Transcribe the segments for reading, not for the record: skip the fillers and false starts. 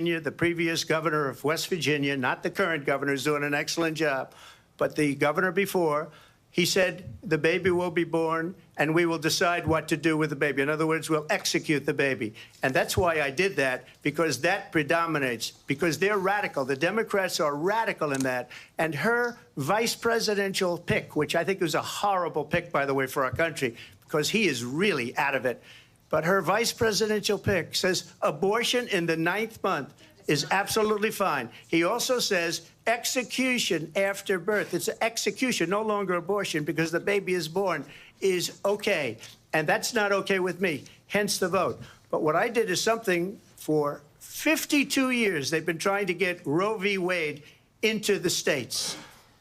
The previous governor of West Virginia, not the current governor, is doing an excellent job, but the governor before, he said the baby will be born and we will decide what to do with the baby. In other words, we'll execute the baby. And that's why I did that, because that predominates, because they're radical. The Democrats are radical in that. And her vice presidential pick, which I think was a horrible pick, by the way, for our country, because he is really out of it. But her vice presidential pick says abortion in the 9th month is absolutely fine. He also says execution after birth. It's execution, no longer abortion, because the baby is born, is okay. And that's not okay with me, hence the vote. But what I did is something for 52 years. They've been trying to get Roe v. Wade into the states.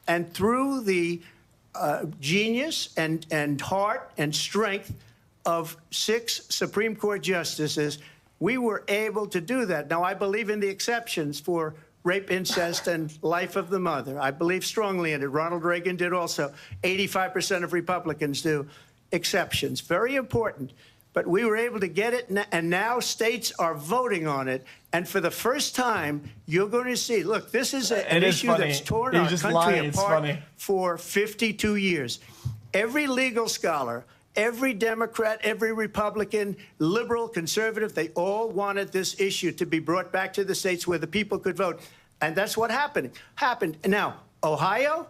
And through the genius and heart and strength of 6 Supreme Court justices, we were able to do that. Now, I believe in the exceptions for rape, incest, and life of the mother. I believe strongly in it. Ronald Reagan did also. 85% of Republicans do. Exceptions. Very important. But we were able to get it, and now states are voting on it. And for the first time, you're going to see, look, this is an issue that's torn our country apart for 52 years. Every legal scholar, every Democrat, every Republican, liberal, conservative, they all wanted this issue to be brought back to the states where the people could vote. And that's what happened. Now, Ohio,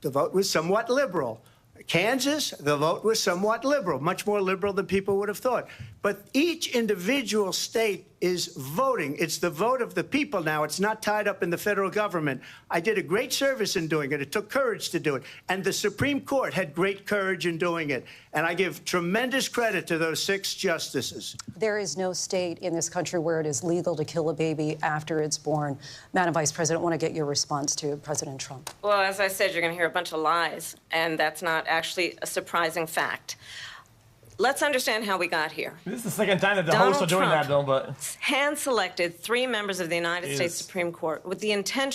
the vote was somewhat liberal. Kansas, the vote was somewhat liberal, much more liberal than people would have thought. But each individual state is voting. It's the vote of the people now. It's not tied up in the federal government. I did a great service in doing it. It took courage to do it. And the Supreme Court had great courage in doing it. And I give tremendous credit to those 6 justices. There is no state in this country where it is legal to kill a baby after it's born. Madam Vice President, I want to get your response to President Trump. Well, as I said, you're going to hear a bunch of lies, and that's not actually a surprising fact. Let's understand how we got here. This is the second time that the hosts are doing that, though, but hand-selected 3 members of the United States Supreme Court with the intention